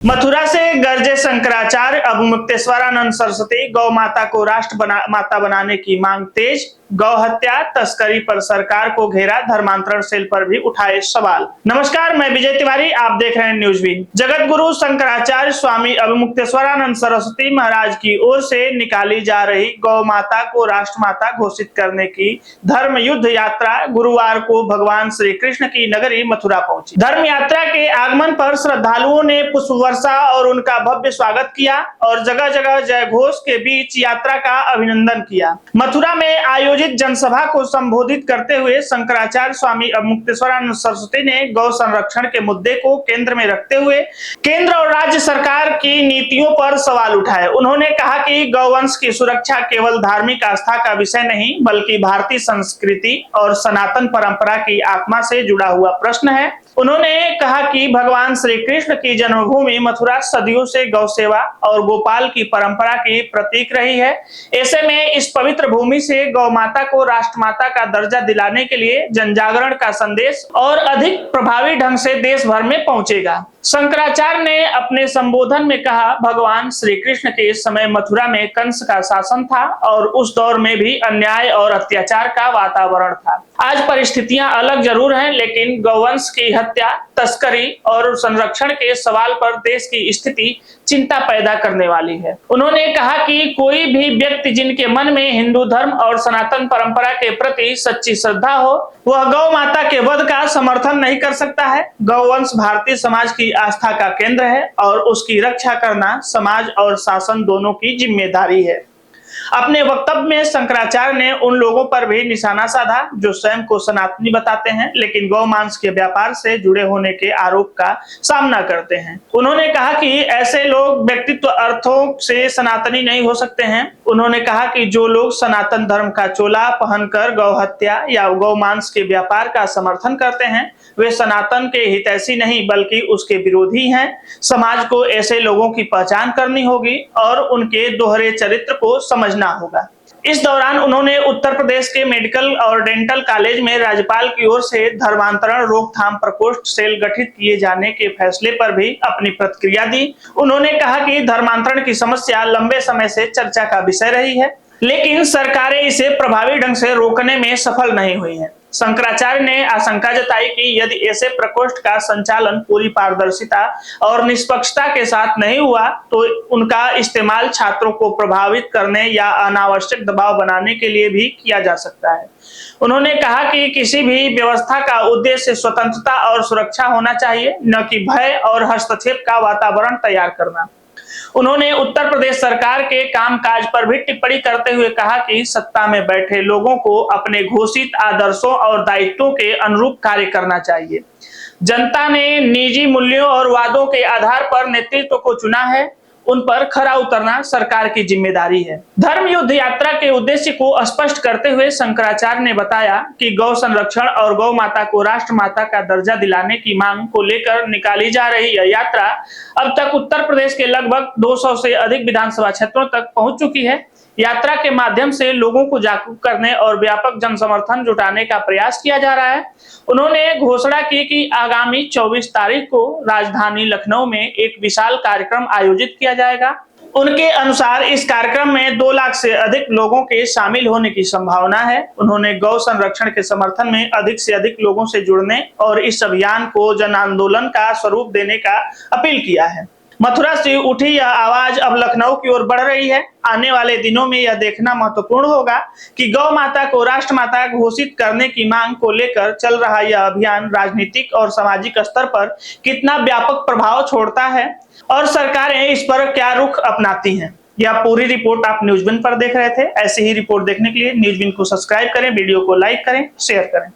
मथुरा से गरजे शंकराचार्य। अब मुक्तेश्वरानंद सरस्वती। गौ माता को माता बनाने की मांग तेज। गौ हत्या तस्करी पर सरकार को घेरा। धर्मांतरण सेल पर भी उठाए सवाल। नमस्कार, मैं विजय तिवारी, आप देख रहे हैं न्यूज बीन। जगत गुरु शंकराचार्य स्वामी अभिमुक्तेश्वरानंद सरस्वती महाराज की ओर से निकाली जा रही गौ माता को राष्ट्रमाता घोषित करने की धर्म युद्ध यात्रा गुरुवार को भगवान श्री कृष्ण की नगरी मथुरा पहुंची। धर्म यात्रा के आगमन पर श्रद्धालुओं ने पुष्प वर्षा और उनका भव्य स्वागत किया और जगह जगह जय घोष के बीच यात्रा का अभिनंदन किया। मथुरा में आयोजित जनसभा को संबोधित करते हुए शंकराचार्य स्वामी अभिमुक्तेश्वरानंद सरस्वती ने गौ संरक्षण के मुद्दे को केंद्र में रखते हुए केंद्र और राज्य सरकार की नीतियों पर सवाल उठाए। उन्होंने कहा कि गौवंश की सुरक्षा केवल धार्मिक आस्था का विषय नहीं बल्कि भारतीय संस्कृति और सनातन परंपरा की आत्मा से जुड़ा हुआ प्रश्न है। उन्होंने कहा कि भगवान श्री कृष्ण की जन्मभूमि मथुरा सदियों से गौ सेवा और गोपाल की परंपरा की प्रतीक रही है। ऐसे में इस पवित्र भूमि से गौ माता को राष्ट्रमाता का दर्जा दिलाने के लिए जनजागरण का संदेश और अधिक प्रभावी ढंग से देश भर में पहुंचेगा। शंकराचार्य ने अपने संबोधन में कहा, भगवान श्री कृष्ण के समय मथुरा में कंस का शासन था और उस दौर में भी अन्याय और अत्याचार का वातावरण था। आज परिस्थितियां अलग जरूर हैं, लेकिन गौवंश की हत्या, तस्करी और संरक्षण के सवाल पर देश की स्थिति चिंता पैदा करने वाली है। उन्होंने कहा कि कोई भी व्यक्ति जिनके मन में हिंदू धर्म और सनातन परंपरा के प्रति सच्ची श्रद्धा हो, वह गौ माता के वध का समर्थन नहीं कर सकता है। गौवंश भारतीय समाज की आस्था का केंद्र है और उसकी रक्षा करना समाज और शासन दोनों की जिम्मेदारी है। अपने वक्तव्य में शंकराचार्य ने उन लोगों पर भी निशाना साधा जो स्वयं को सनातनी बताते हैं लेकिन गौ मांस के व्यापार से जुड़े होने के आरोप का सामना करते हैं। उन्होंने कहा कि ऐसे लोग व्यक्तित्व अर्थों से सनातनी नहीं हो सकते हैं। उन्होंने कहा कि जो लोग सनातन धर्म का चोला पहनकर गौ हत्या या गौ मांस के व्यापार का समर्थन करते हैं वे सनातन के हितैषी नहीं बल्कि उसके विरोधी हैं। समाज को ऐसे लोगों की पहचान करनी होगी और उनके दोहरे चरित्र को समझना होगा। इस दौरान उन्होंने उत्तर प्रदेश के मेडिकल और डेंटल कॉलेज में राज्यपाल की ओर से धर्मांतरण रोकथाम प्रकोष्ठ सेल गठित किए जाने के फैसले पर भी अपनी प्रतिक्रिया दी। उन्होंने कहा कि धर्मांतरण की समस्या लंबे समय से चर्चा का विषय रही है लेकिन सरकारें इसे प्रभावी ढंग से रोकने में सफल नहीं हुई हैं। शंकराचार्य ने आशंका जताई कि यदि ऐसे प्रकोष्ठ का संचालन पूरी पारदर्शिता और निष्पक्षता के साथ नहीं हुआ तो उनका इस्तेमाल छात्रों को प्रभावित करने या अनावश्यक दबाव बनाने के लिए भी किया जा सकता है। उन्होंने कहा कि किसी भी व्यवस्था का उद्देश्य स्वतंत्रता और सुरक्षा होना चाहिए, न कि भय और हस्तक्षेप का वातावरण तैयार करना। उन्होंने उत्तर प्रदेश सरकार के कामकाज पर भी टिप्पणी करते हुए कहा कि सत्ता में बैठे लोगों को अपने घोषित आदर्शों और दायित्वों के अनुरूप कार्य करना चाहिए। जनता ने निजी मूल्यों और वादों के आधार पर नेतृत्व को चुना है, उन पर खरा उतरना सरकार की जिम्मेदारी है। धर्म युद्ध यात्रा के उद्देश्य को स्पष्ट करते हुए शंकराचार्य ने बताया कि गौ संरक्षण और गौ माता को राष्ट्रमाता का दर्जा दिलाने की मांग को लेकर निकाली जा रही यह यात्रा अब तक उत्तर प्रदेश के लगभग 200 से अधिक विधानसभा क्षेत्रों तक पहुंच चुकी है। यात्रा के माध्यम से लोगों को जागरूक करने और व्यापक जन समर्थन जुटाने का प्रयास किया जा रहा है। उन्होंने घोषणा की कि आगामी 24 तारीख को राजधानी लखनऊ में एक विशाल कार्यक्रम आयोजित किया जाएगा। उनके अनुसार इस कार्यक्रम में 2 लाख से अधिक लोगों के शामिल होने की संभावना है। उन्होंने गौ संरक्षण के समर्थन में अधिक से अधिक लोगों से जुड़ने और इस अभियान को जन आंदोलन का स्वरूप देने का अपील किया है। मथुरा से उठी यह आवाज अब लखनऊ की ओर बढ़ रही है। आने वाले दिनों में यह देखना महत्वपूर्ण होगा कि गौ माता को राष्ट्रमाता घोषित करने की मांग को लेकर चल रहा यह अभियान राजनीतिक और सामाजिक स्तर पर कितना व्यापक प्रभाव छोड़ता है और सरकारें इस पर क्या रुख अपनाती हैं। यह पूरी रिपोर्ट आप न्यूज बीन पर देख रहे थे। ऐसी ही रिपोर्ट देखने के लिए न्यूज बीन को सब्सक्राइब करें, वीडियो को लाइक करें, शेयर करें।